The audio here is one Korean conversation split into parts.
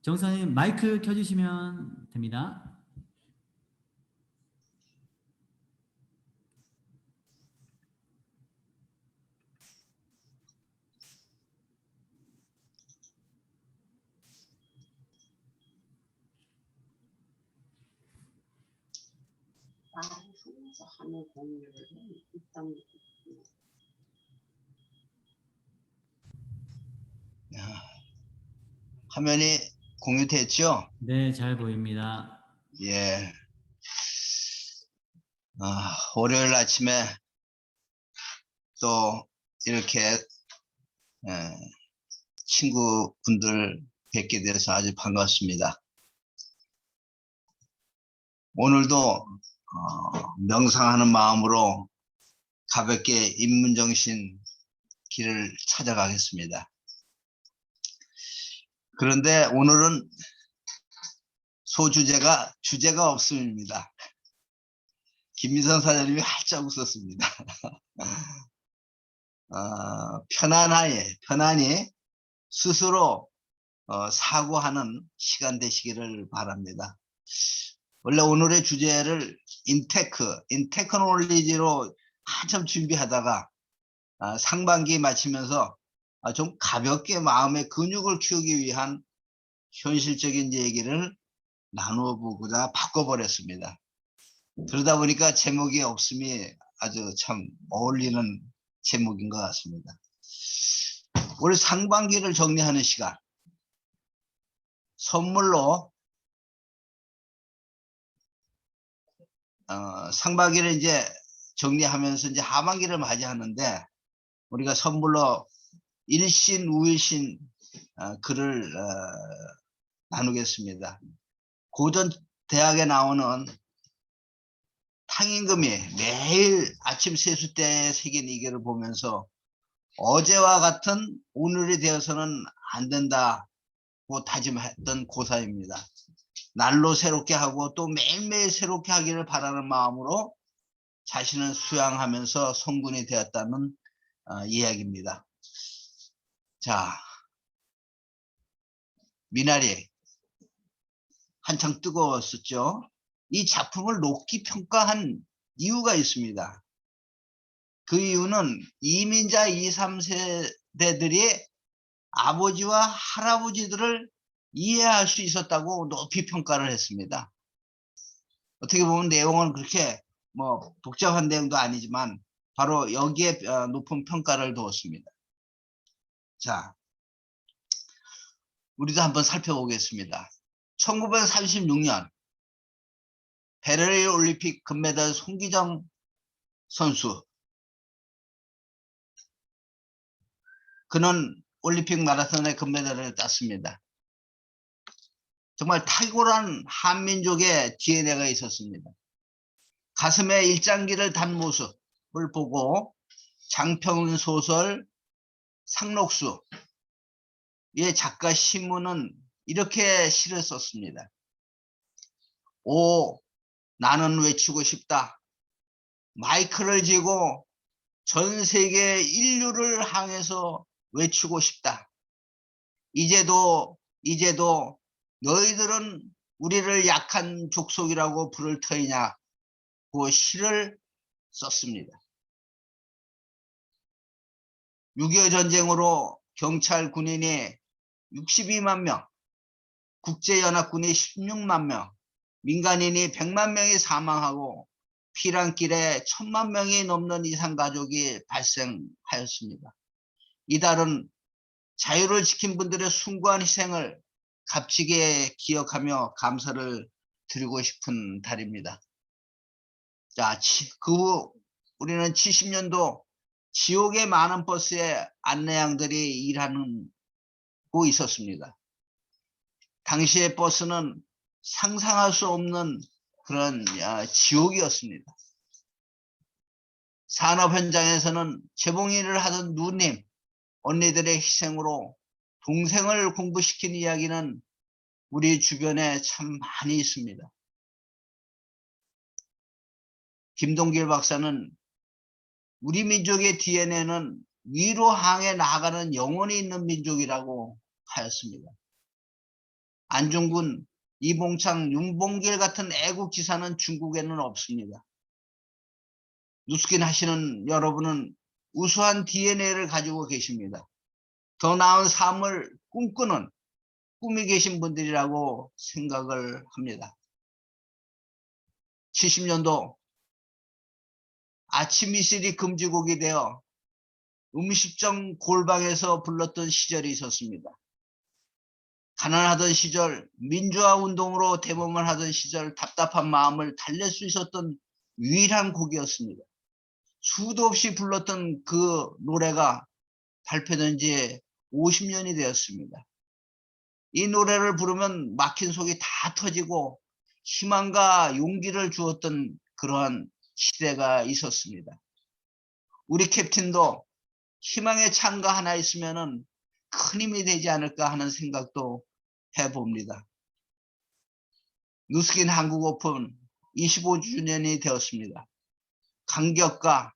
정사님 마이크 켜주시면 됩니다. 화면이 공유됐죠? 네, 잘 보입니다. 예. 월요일 아침에 또 이렇게 친구분들 뵙게 돼서 아주 반갑습니다. 오늘도 명상하는 마음으로 가볍게 입문정신 길을 찾아가겠습니다. 그런데 오늘은 주제가 없습니다. 김미선 사장님이 활짝 웃었습니다. 편안히 스스로 사고하는 시간 되시기를 바랍니다. 원래 오늘의 주제를 인테크놀리지로 한참 준비하다가 상반기 마치면서 좀 가볍게 마음의 근육을 키우기 위한 현실적인 얘기를 나눠보고자 바꿔버렸습니다. 그러다 보니까 제목이 없음이 아주 참 어울리는 제목인 것 같습니다. 올 상반기를 정리하는 시간, 선물로 상반기를 이제 정리하면서 이제 하반기를 맞이하는데 우리가 선물로 일신, 우일신 글을 나누겠습니다. 고전 대학에 나오는 탕임금이 매일 아침 세수 때 새긴 이 글을 보면서 어제와 같은 오늘이 되어서는 안 된다고 다짐했던 고사입니다. 날로 새롭게 하고 또 매일매일 새롭게 하기를 바라는 마음으로 자신을 수양하면서 성군이 되었다는 이야기입니다. 자, 미나리 한창 뜨거웠었죠. 이 작품을 높이 평가한 이유가 있습니다. 그 이유는 이민자 2, 3세대들이 아버지와 할아버지들을 이해할 수 있었다고 높이 평가를 했습니다. 어떻게 보면 내용은 그렇게 뭐 복잡한 내용도 아니지만 바로 여기에 높은 평가를 두었습니다. 자, 우리도 한번 살펴보겠습니다. 1936년 베를린 올림픽 금메달 송기정 선수. 그는 올림픽 마라톤의 금메달을 땄습니다. 정말 탁월한 한민족의 DNA가 있었습니다. 가슴에 일장기를 단 모습을 보고 장평은 소설 상록수의 작가 신문은 이렇게 시를 썼습니다. 오, 나는 외치고 싶다. 마이크를 쥐고 전 세계 인류를 향해서 외치고 싶다. 이제도 너희들은 우리를 약한 족속이라고 부를 터이냐. 그 시를 썼습니다. 6.25 전쟁으로 경찰 군인이 62만 명, 국제연합군이 16만 명, 민간인이 100만 명이 사망하고 피란길에 1000만 명이 넘는 이상 가족이 발생하였습니다. 이달은 자유를 지킨 분들의 숭고한 희생을 값지게 기억하며 감사를 드리고 싶은 달입니다. 자, 그 후 우리는 70년도 지옥의 많은 버스에 안내양들이 일하고 있었습니다. 당시의 버스는 상상할 수 없는 그런 지옥이었습니다. 산업 현장에서는 재봉일을 하던 누님, 언니들의 희생으로 동생을 공부시킨 이야기는 우리 주변에 참 많이 있습니다. 김동길 박사는 우리 민족의 DNA는 위로 향해 나아가는 영혼이 있는 민족이라고 하였습니다. 안중근, 이봉창, 윤봉길 같은 애국지사는 중국에는 없습니다. 누스킨 하시는 여러분은 우수한 DNA를 가지고 계십니다. 더 나은 삶을 꿈꾸는 꿈이 계신 분들이라고 생각을 합니다. 70년도 아침 이슬이 금지곡이 되어 음식점 골방에서 불렀던 시절이 있었습니다. 가난하던 시절, 민주화 운동으로 대범을 하던 시절 답답한 마음을 달랠 수 있었던 유일한 곡이었습니다. 수도 없이 불렀던 그 노래가 발표된 지 50년이 되었습니다. 이 노래를 부르면 막힌 속이 다 터지고 희망과 용기를 주었던 그러한 시대가 있었습니다. 우리 캡틴도 희망의 창가 하나 있으면은 큰 힘이 되지 않을까 하는 생각도 해봅니다. 누스킨 한국 오픈 25주년이 되었습니다. 감격과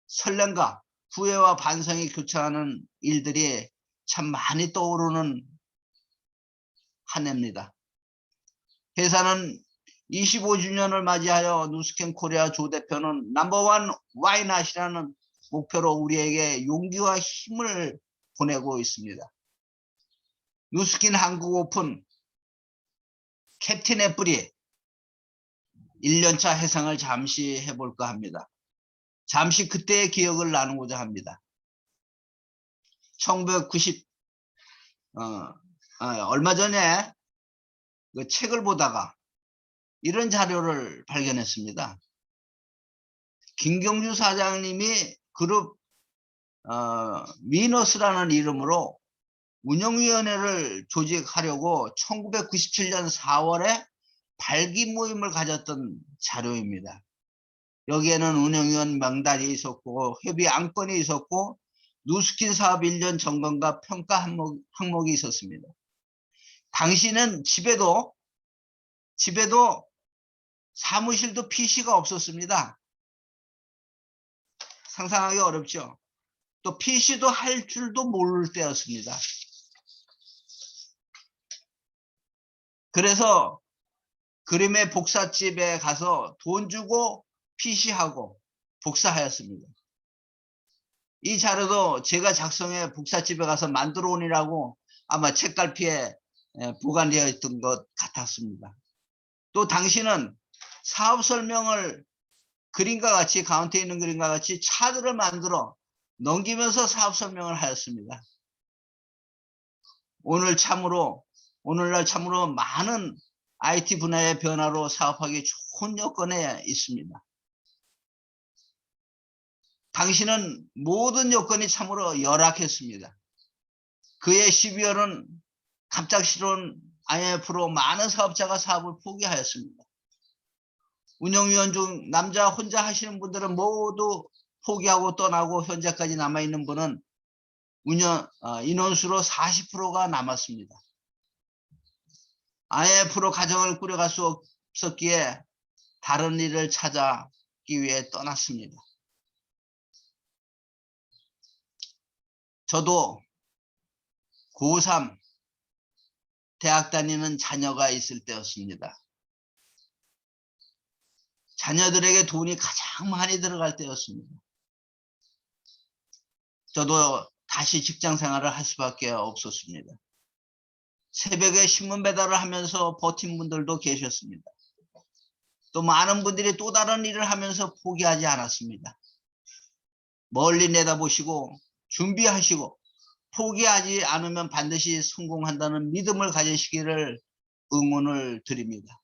설렘과 후회와 반성이 교차하는 일들이 참 많이 떠오르는 한 해입니다. 회사는 25주년을 맞이하여 누스킨 코리아 조 대표는 넘버원 와이낫이라는 목표로 우리에게 용기와 힘을 보내고 있습니다. 누스킨 한국 오픈 캡틴의 뿌리 1년차 해상을 잠시 해볼까 합니다. 잠시 그때의 기억을 나누고자 합니다. 1990 얼마 전에 그 책을 보다가 이런 자료를 발견했습니다. 김경주 사장님이 그룹 미너스라는 이름으로 운영위원회를 조직하려고 1997년 4월에 발기 모임을 가졌던 자료입니다. 여기에는 운영위원 명단이 있었고 협의 안건이 있었고 누스킨 사업 1년 점검과 평가 항목이 있었습니다. 당시는 집에도 사무실도 PC가 없었습니다. 상상하기 어렵죠. 또 PC도 할 줄도 모를 때였습니다. 그래서 그림의 복사집에 가서 돈 주고 PC하고 복사하였습니다. 이 자료도 제가 작성해 복사집에 가서 만들어 오니라고 아마 책갈피에 보관되어 있던 것 같았습니다. 또 당시는 사업 설명을 그림과 같이 가운데 있는 그림과 같이 차트를 만들어 넘기면서 사업 설명을 하였습니다. 오늘날 참으로 많은 IT 분야의 변화로 사업하기 좋은 여건에 있습니다. 당시는 모든 여건이 참으로 열악했습니다. 그해 12월은 갑작스러운 IMF로 많은 사업자가 사업을 포기하였습니다. 운영위원 중 남자 혼자 하시는 분들은 모두 포기하고 떠나고 현재까지 남아있는 분은 인원수로 40%가 남았습니다. IMF로 가정을 꾸려갈 수 없었기에 다른 일을 찾기 위해 떠났습니다. 저도 고3 대학 다니는 자녀가 있을 때였습니다. 자녀들에게 돈이 가장 많이 들어갈 때였습니다. 저도 다시 직장 생활을 할 수밖에 없었습니다. 새벽에 신문 배달을 하면서 버틴 분들도 계셨습니다. 또 많은 분들이 또 다른 일을 하면서 포기하지 않았습니다. 멀리 내다보시고 준비하시고 포기하지 않으면 반드시 성공한다는 믿음을 가지시기를 응원을 드립니다.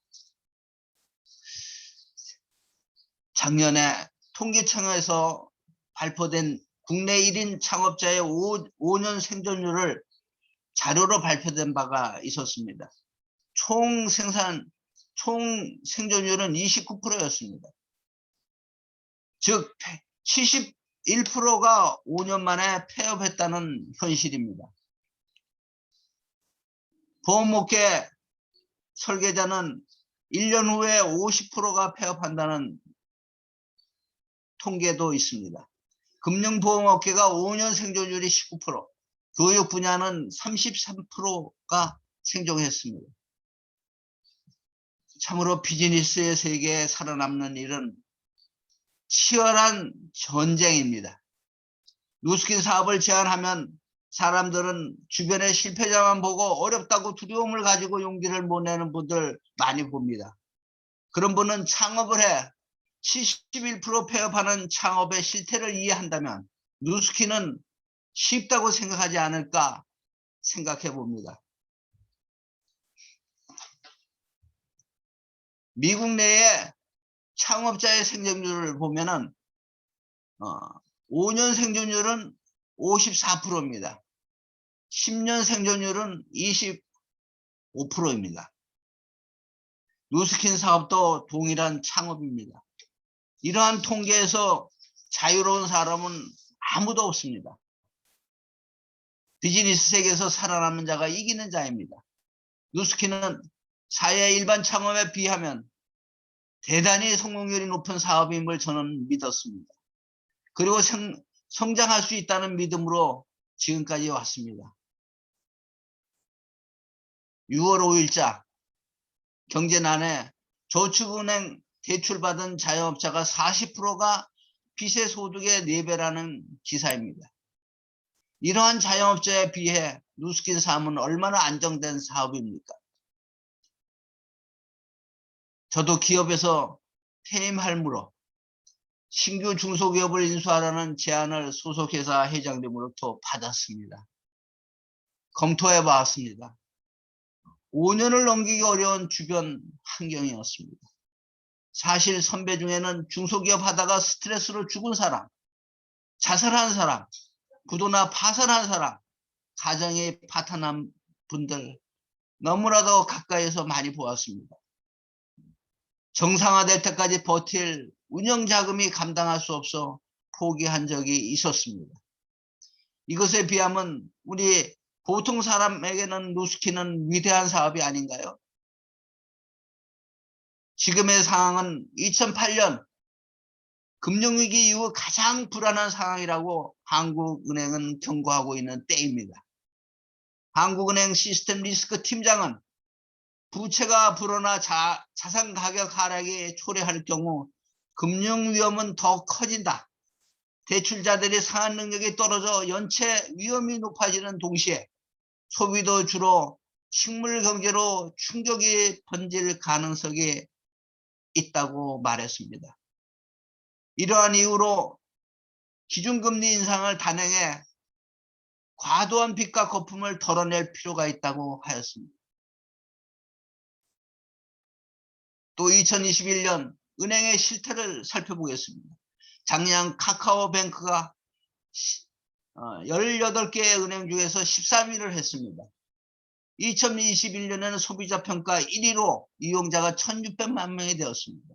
작년에 통계청에서 발표된 국내 1인 창업자의 5년 생존율을 자료로 발표된 바가 있었습니다. 총 생존율은 29%였습니다. 즉 71%가 5년 만에 폐업했다는 현실입니다. 보험목회 설계자는 1년 후에 50%가 폐업한다는 통계도 있습니다. 금융보험업계가 5년 생존율이 19%, 교육 분야는 33%가 생존했습니다. 참으로 비즈니스의 세계에 살아남는 일은 치열한 전쟁입니다. 누스킨 사업을 제안하면 사람들은 주변의 실패자만 보고 어렵다고 두려움을 가지고 용기를 못 내는 분들 많이 봅니다. 그런 분은 창업을 해 71% 폐업하는 창업의 실태를 이해한다면 누스킨은 쉽다고 생각하지 않을까 생각해 봅니다. 미국 내에 창업자의 생존율을 보면은 5년 생존율은 54%입니다. 10년 생존율은 25%입니다. 누스킨 사업도 동일한 창업입니다. 이러한 통계에서 자유로운 사람은 아무도 없습니다. 비즈니스 세계에서 살아남는 자가 이기는 자입니다. 누스킨은 사회 일반 창업에 비하면 대단히 성공률이 높은 사업임을 저는 믿었습니다. 그리고 성장할 수 있다는 믿음으로 지금까지 왔습니다. 6월 5일자 경제난에 저축은행 대출받은 자영업자가 40%가 빚의 소득의 4배라는 기사입니다. 이러한 자영업자에 비해 누스킨 사업은 얼마나 안정된 사업입니까? 저도 기업에서 퇴임할무로 신규 중소기업을 인수하라는 제안을 소속회사 회장님으로부터 받았습니다. 검토해 봤습니다. 5년을 넘기기 어려운 주변 환경이었습니다. 사실 선배 중에는 중소기업 하다가 스트레스로 죽은 사람, 자살한 사람, 부도나 파산한 사람, 가정이 파탄한 분들 너무나도 가까이서 많이 보았습니다. 정상화될 때까지 버틸 운영자금이 감당할 수 없어 포기한 적이 있었습니다. 이것에 비하면 우리 보통 사람에게는 누스킨은 위대한 사업이 아닌가요? 지금의 상황은 2008년 금융위기 이후 가장 불안한 상황이라고 한국은행은 경고하고 있는 때입니다. 한국은행 시스템 리스크 팀장은 부채가 불어나 자산 가격 하락이 초래할 경우 금융 위험은 더 커진다. 대출자들이 상환 능력이 떨어져 연체 위험이 높아지는 동시에 소비도 줄어 식물 경제로 충격이 번질 가능성이 있다고 말했습니다. 이러한 이유로 기준금리 인상을 단행해 과도한 빚과 거품을 덜어낼 필요가 있다고 하였습니다. 또 2021년 은행의 실태를 살펴보겠습니다. 작년 카카오뱅크가 18개의 은행 중에서 13위를 했습니다. 2021년에는 소비자 평가 1위로 이용자가 1600만 명이 되었습니다.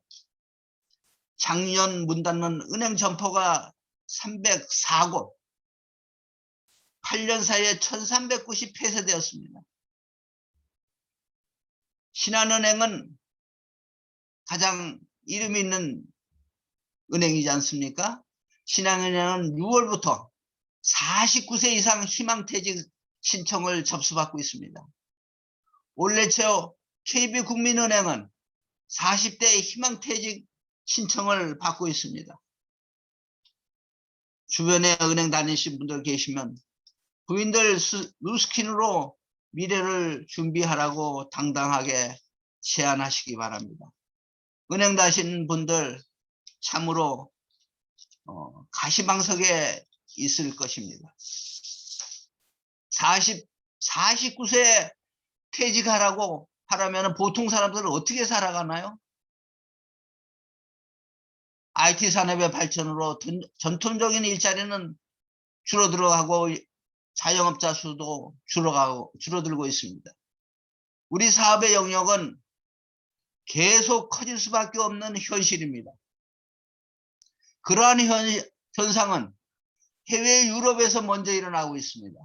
작년 문 닫는 은행 점포가 304곳, 8년 사이에 1390 폐쇄되었습니다. 신한은행은 가장 이름 있는 은행이지 않습니까? 신한은행은 6월부터 49세 이상 희망퇴직 신청을 접수받고 있습니다. 올해 초 KB국민은행은 40대 희망퇴직 신청을 받고 있습니다. 주변에 은행 다니신 분들 계시면 부인들 누스킨으로 미래를 준비하라고 당당하게 제안하시기 바랍니다. 은행 다니신 분들 참으로 가시방석에 있을 것입니다. 49세 퇴직하라고 하라면 보통 사람들은 어떻게 살아가나요? IT 산업의 발전으로 전통적인 일자리는 줄어들어가고 자영업자 수도 줄어들고 있습니다. 우리 사업의 영역은 계속 커질 수밖에 없는 현실입니다. 그러한 현상은 해외 유럽에서 먼저 일어나고 있습니다.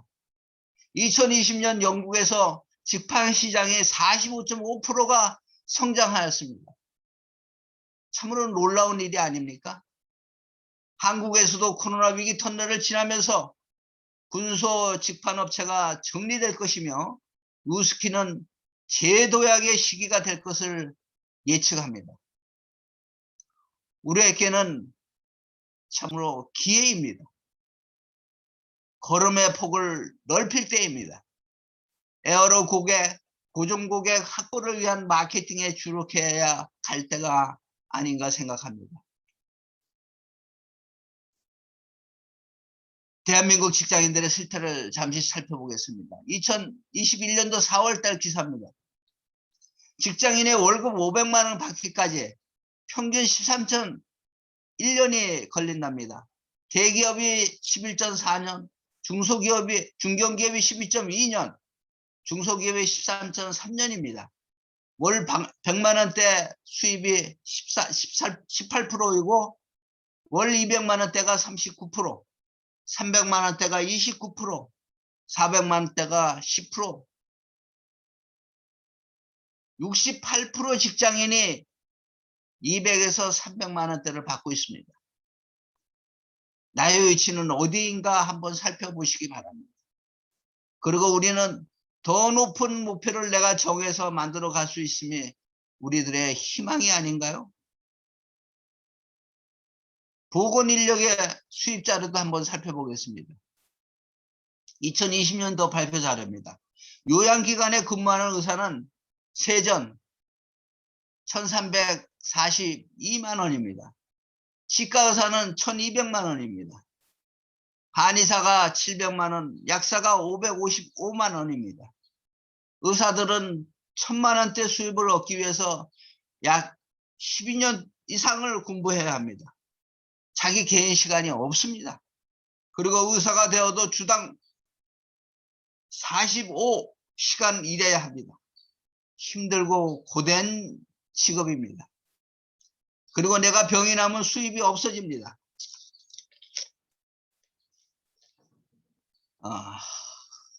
2020년 영국에서 직판 시장의 45.5%가 성장하였습니다. 참으로 놀라운 일이 아닙니까? 한국에서도 코로나 위기 터널을 지나면서 군소 직판업체가 정리될 것이며 누스킨은 재도약의 시기가 될 것을 예측합니다. 우리에게는 참으로 기회입니다. 걸음의 폭을 넓힐 때입니다. 에어로 고객, 고정 고객 확보를 위한 마케팅에 주력해야 갈 때가 아닌가 생각합니다. 대한민국 직장인들의 실태를 잠시 살펴보겠습니다. 2021년도 4월달 기사입니다. 직장인의 월급 500만 원 받기까지 평균 13천 1년이 걸린답니다. 대기업이 11.4년, 중소기업이, 중견기업이 12.2년, 중소기업이 13.3년입니다. 월 100만 원대 수입이 18%이고 월 200만 원대가 39%, 300만 원대가 29%, 400만 원대가 10%, 68% 직장인이 200에서 300만 원대를 받고 있습니다. 나의 위치는 어디인가 한번 살펴보시기 바랍니다. 그리고 우리는 더 높은 목표를 내가 정해서 만들어 갈 수 있음이 우리들의 희망이 아닌가요? 보건인력의 수입 자료도 한번 살펴보겠습니다. 2020년도 발표 자료입니다. 요양기관에 근무하는 의사는 세전 1342만 원입니다. 치과의사는 1200만 원입니다. 한의사가 700만 원, 약사가 555만 원입니다. 의사들은 1000만 원대 수입을 얻기 위해서 약 12년 이상을 공부해야 합니다. 자기 개인 시간이 없습니다. 그리고 의사가 되어도 주당 45시간 일해야 합니다. 힘들고 고된 직업입니다. 그리고 내가 병이 나면 수입이 없어집니다.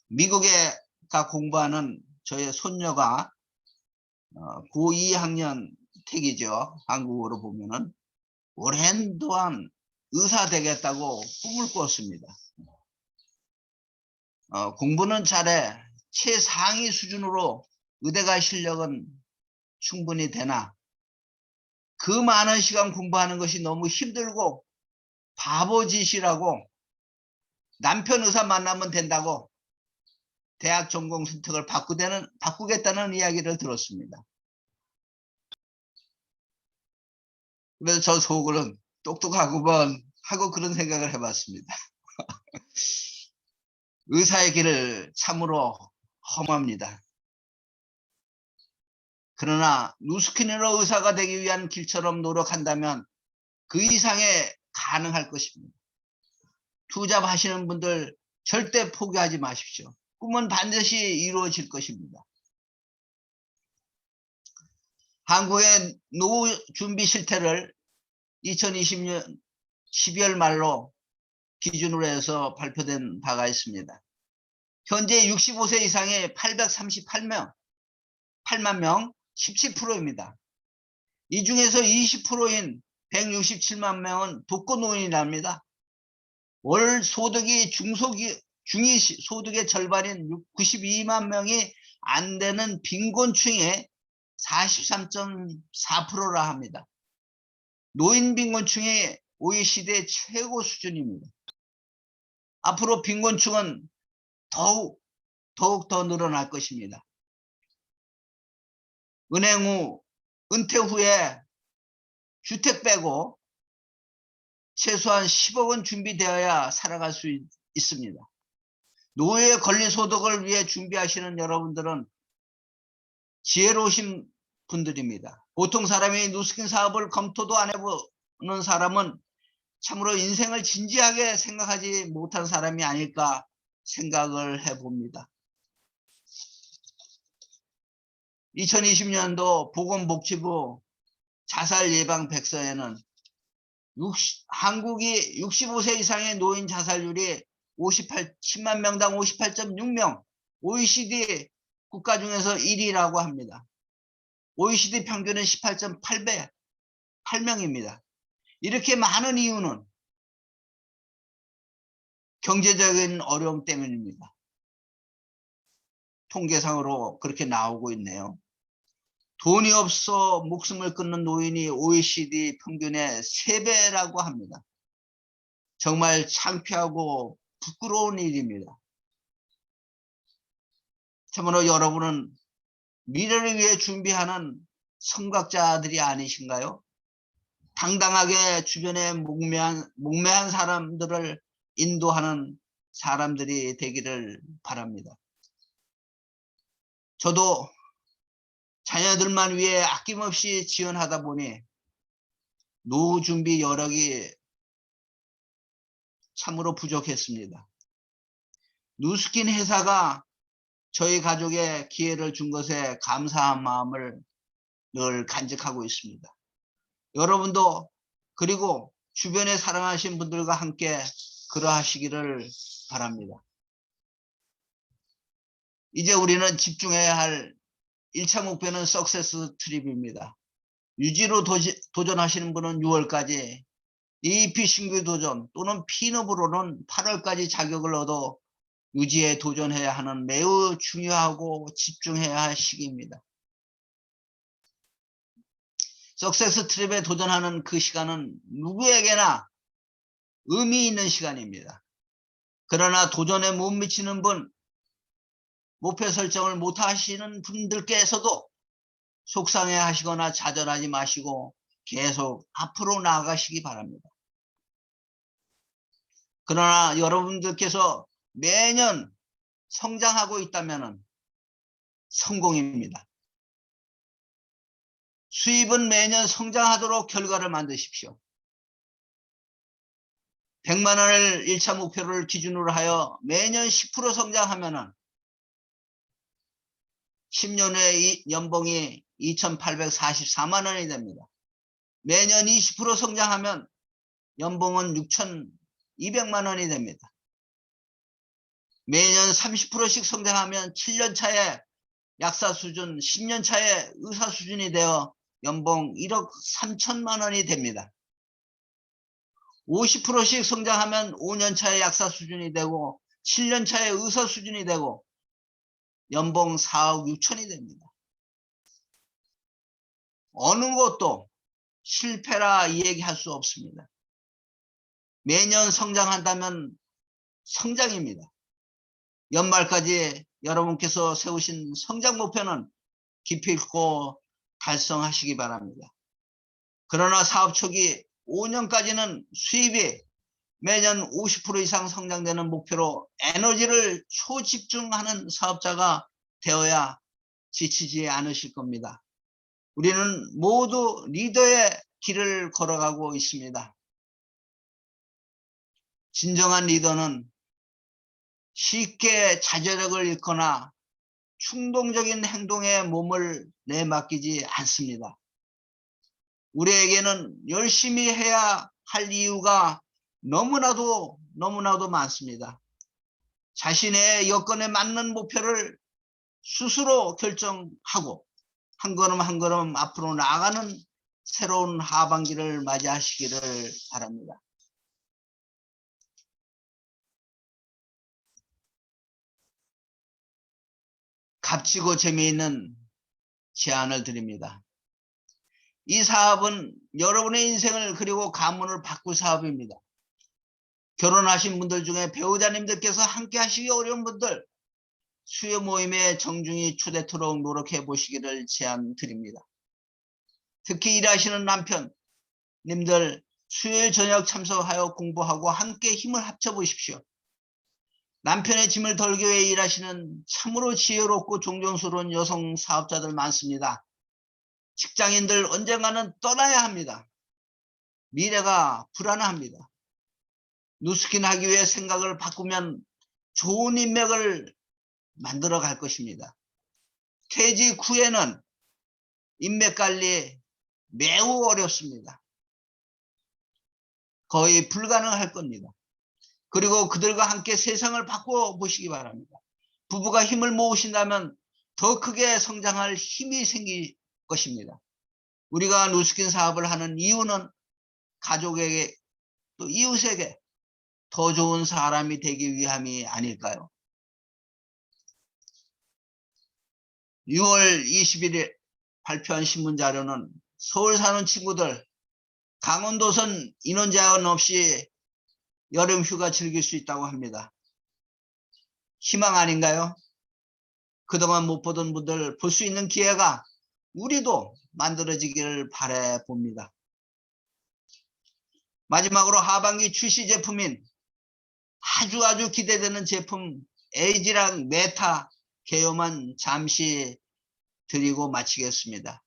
미국에 공부하는 저의 손녀가 고2 학년 택이죠. 한국어로 보면은 오랜 동안 의사 되겠다고 꿈을 꿨습니다. 공부는 잘해 최상위 수준으로 의대가 실력은 충분히 되나 그 많은 시간 공부하는 것이 너무 힘들고 바보짓이라고 남편 의사 만나면 된다고 대학 전공 선택을 바꾸겠다는 이야기를 들었습니다. 그래서 저 속으로는 똑똑하구먼 하고 그런 생각을 해봤습니다. 의사의 길을 참으로 험합니다. 그러나 누스키네로 의사가 되기 위한 길처럼 노력한다면 그 이상에 가능할 것입니다. 투잡하시는 분들 절대 포기하지 마십시오. 꿈은 반드시 이루어질 것입니다. 한국의 노후 준비 실태를 2020년 12월 말로 기준으로 해서 발표된 바가 있습니다. 현재 65세 이상의 838만 명, 17%입니다. 이 중에서 20%인 167만 명은 독거노인이랍니다. 월 소득이 중위 소득의 절반인 92만 명이 안 되는 빈곤층의 43.4%라 합니다. 노인 빈곤층이 OECD 최고 수준입니다. 앞으로 빈곤층은 더욱 더 늘어날 것입니다. 은퇴 후에 주택 빼고 최소한 10억 원 준비되어야 살아갈 수 있습니다. 노후에 권리 소득을 위해 준비하시는 여러분들은 지혜로우신 분들입니다. 보통 사람이 누스킨 사업을 검토도 안 해보는 사람은 참으로 인생을 진지하게 생각하지 못한 사람이 아닐까 생각을 해봅니다. 2020년도 보건복지부 자살 예방 백서에는 한국이 65세 이상의 노인 자살률이 10만 명당 58.6명, OECD 국가 중에서 1위라고 합니다. OECD 평균은 18.8명입니다. 이렇게 많은 이유는 경제적인 어려움 때문입니다. 통계상으로 그렇게 나오고 있네요. 돈이 없어 목숨을 끊는 노인이 OECD 평균의 3배라고 합니다. 정말 창피하고 부끄러운 일입니다. 참으로 여러분은 미래를 위해 준비하는 선각자들이 아니신가요? 당당하게 주변에 목매한 사람들을 인도하는 사람들이 되기를 바랍니다. 저도 자녀들만 위해 아낌없이 지원하다 보니 노후 준비 여력이 참으로 부족했습니다. 누스킨 회사가 저희 가족에 기회를 준 것에 감사한 마음을 늘 간직하고 있습니다. 여러분도 그리고 주변에 사랑하신 분들과 함께 그러하시기를 바랍니다. 이제 우리는 집중해야 할 1차 목표는 석세스 트립입니다. 유지로 도전하시는 분은 6월까지, EEP 신규 도전 또는 피업으로는 8월까지 자격을 얻어 유지에 도전해야 하는 매우 중요하고 집중해야 할 시기입니다. 석세스 트립에 도전하는 그 시간은 누구에게나 의미 있는 시간입니다. 그러나 도전에 못 미치는 분, 목표 설정을 못 하시는 분들께서도 속상해 하시거나 좌절하지 마시고 계속 앞으로 나아가시기 바랍니다. 그러나 여러분들께서 매년 성장하고 있다면 성공입니다. 수입은 매년 성장하도록 결과를 만드십시오. 100만 원을 1차 목표를 기준으로 하여 매년 10% 성장하면 10년 후에 연봉이 2,844만 원이 됩니다. 매년 20% 성장하면 연봉은 6,200만 원이 됩니다. 매년 30%씩 성장하면 7년 차에 약사 수준, 10년 차에 의사 수준이 되어 연봉 1억 3천만 원이 됩니다. 50%씩 성장하면 5년 차에 약사 수준이 되고 7년 차에 의사 수준이 되고 연봉 4억 6천이 됩니다. 어느 것도 실패라 이 얘기할 수 없습니다. 매년 성장한다면 성장입니다. 연말까지 여러분께서 세우신 성장 목표는 기필코 달성하시기 바랍니다. 그러나 사업 초기 5년까지는 수입이 매년 50% 이상 성장되는 목표로 에너지를 초집중하는 사업자가 되어야 지치지 않으실 겁니다. 우리는 모두 리더의 길을 걸어가고 있습니다. 진정한 리더는 쉽게 자제력을 잃거나 충동적인 행동에 몸을 내맡기지 않습니다. 우리에게는 열심히 해야 할 이유가 너무나도 많습니다. 자신의 여건에 맞는 목표를 스스로 결정하고 한 걸음 한 걸음 앞으로 나아가는 새로운 하반기를 맞이하시기를 바랍니다. 값지고 재미있는 제안을 드립니다. 이 사업은 여러분의 인생을 그리고 가문을 바꿀 사업입니다. 결혼하신 분들 중에 배우자님들께서 함께 하시기 어려운 분들 수요 모임에 정중히 초대토록 노력해 보시기를 제안드립니다. 특히 일하시는 남편님들 수요일 저녁 참석하여 공부하고 함께 힘을 합쳐 보십시오. 남편의 짐을 덜기 위해 일하시는 참으로 지혜롭고 존경스러운 여성 사업자들 많습니다. 직장인들 언젠가는 떠나야 합니다. 미래가 불안합니다. 누스킨 하기 위해 생각을 바꾸면 좋은 인맥을 만들어 갈 것입니다. 퇴직 후에는 인맥 관리 매우 어렵습니다. 거의 불가능할 겁니다. 그리고 그들과 함께 세상을 바꿔 보시기 바랍니다. 부부가 힘을 모으신다면 더 크게 성장할 힘이 생길 것입니다. 우리가 누스킨 사업을 하는 이유는 가족에게 또 이웃에게 더 좋은 사람이 되기 위함이 아닐까요? 6월 21일 발표한 신문 자료는 서울 사는 친구들 강원도선 인원 제한 없이 여름 휴가 즐길 수 있다고 합니다. 희망 아닌가요? 그동안 못 보던 분들 볼 수 있는 기회가 우리도 만들어지기를 바라 봅니다. 마지막으로 하반기 출시 제품인 아주 기대되는 제품 에이지랑 메타 개요만 잠시 드리고 마치겠습니다.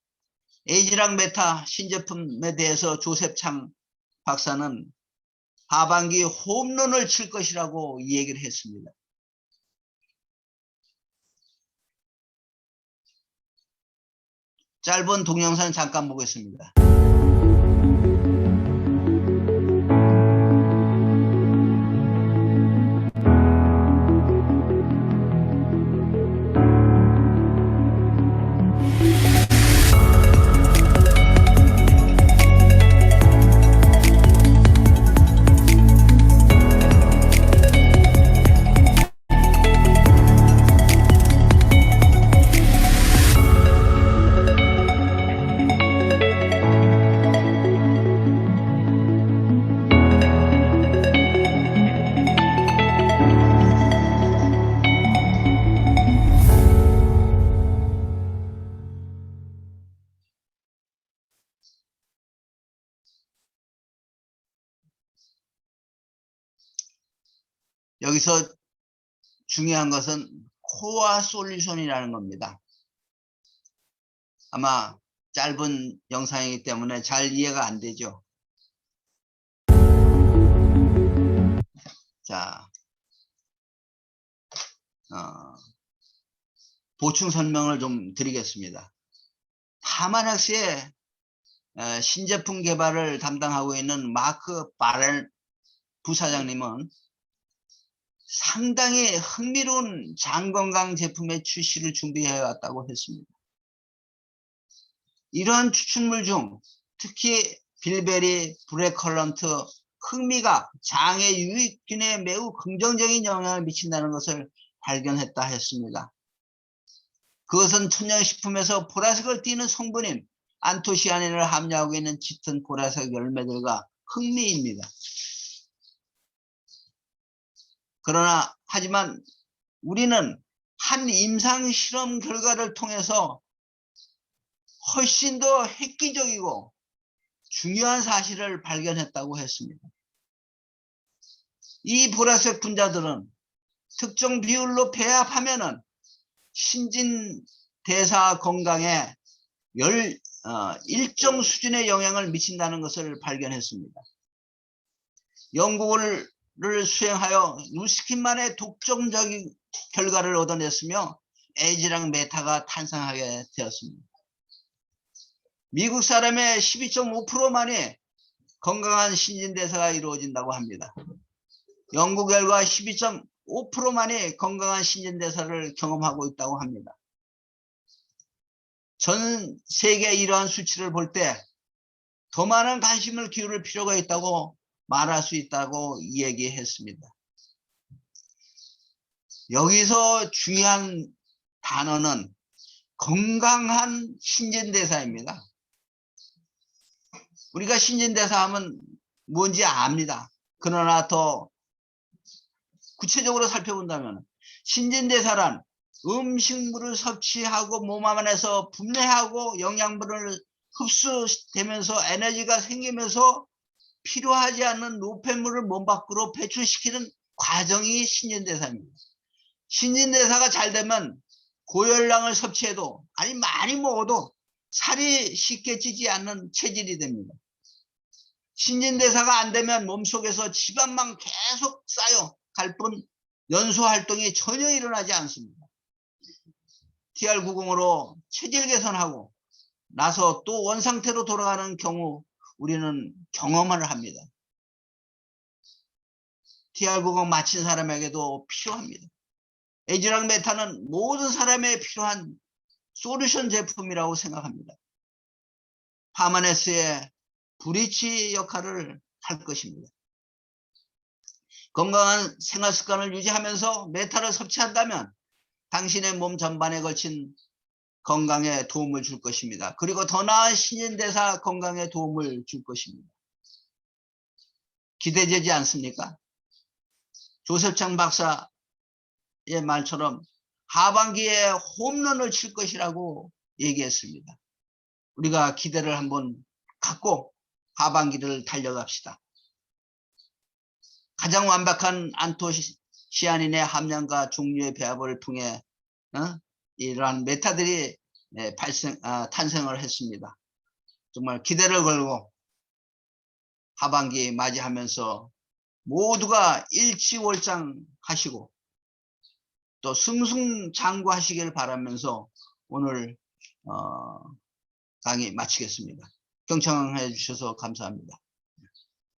에이지랑 메타 신제품에 대해서 조셉창 박사는 하반기 홈런을 칠 것이라고 이 얘기를 했습니다. 짧은 동영상 잠깐 보겠습니다. 여기서 중요한 것은 코어 솔루션이라는 겁니다. 아마 짧은 영상이기 때문에 잘 이해가 안 되죠. 자, 보충 설명을 좀 드리겠습니다. 파마넥스의 신제품 개발을 담당하고 있는 마크 바렐 부사장님은 상당히 흥미로운 장건강 제품의 출시를 준비해 왔다고 했습니다. 이러한 추출물 중 특히 빌베리, 브레컬런트, 흑미가 장의 유익균에 매우 긍정적인 영향을 미친다는 것을 발견했다 했습니다. 그것은 천연식품에서 보라색을 띠는 성분인 안토시아닌을 함유하고 있는 짙은 보라색 열매들과 흑미입니다. 하지만 우리는 한 임상 실험 결과를 통해서 훨씬 더 획기적이고 중요한 사실을 발견했다고 했습니다. 이 보라색 분자들은 특정 비율로 배합하면은 신진대사 건강에 일정 수준의 영향을 미친다는 것을 발견했습니다. 연구를 수행하여 누스킨만의 독점적인 결과를 얻어냈으며 에이지랑 메타가 탄생하게 되었습니다. 미국 사람의 12.5%만이 건강한 신진대사가 이루어진다고 합니다. 연구 결과 12.5%만이 건강한 신진대사를 경험하고 있다고 합니다. 전 세계 이러한 수치를 볼 때 더 많은 관심을 기울일 필요가 있다고 말할 수 있다고 얘기했습니다. 여기서 중요한 단어는 건강한 신진대사입니다. 우리가 신진대사 하면 뭔지 압니다. 그러나 더 구체적으로 살펴본다면 신진대사란 음식물을 섭취하고 몸 안에서 분해하고 영양분을 흡수되면서 에너지가 생기면서 필요하지 않는 노폐물을 몸 밖으로 배출시키는 과정이 신진대사입니다. 신진대사가 잘 되면 고열량을 섭취해도 아니 많이 먹어도 살이 쉽게 찌지 않는 체질이 됩니다. 신진대사가 안 되면 몸속에서 지방만 계속 쌓여 갈 뿐 연소 활동이 전혀 일어나지 않습니다. TR90으로 체질 개선하고 나서 또 원상태로 돌아가는 경우 우리는 경험을 합니다. TR90 마친 사람에게도 필요합니다. 에이지랑 메타는 모든 사람에 필요한 솔루션 제품이라고 생각합니다. 파마네스의 브릿지 역할을 할 것입니다. 건강한 생활 습관을 유지하면서 메타를 섭취한다면 당신의 몸 전반에 걸친 건강에 도움을 줄 것입니다. 그리고 더 나은 신인대사 건강에 도움을 줄 것입니다. 기대되지 않습니까? 조셉창 박사의 말처럼 하반기에 홈런을 칠 것이라고 얘기했습니다. 우리가 기대를 한번 갖고 하반기를 달려갑시다. 가장 완벽한 안토시아닌의 함량과 종류의 배합을 통해 이러한 메타들이 탄생을 했습니다. 정말 기대를 걸고 하반기 맞이하면서 모두가 일취월장하시고 또 승승장구하시길 바라면서 오늘 강의 마치겠습니다. 경청해 주셔서 감사합니다.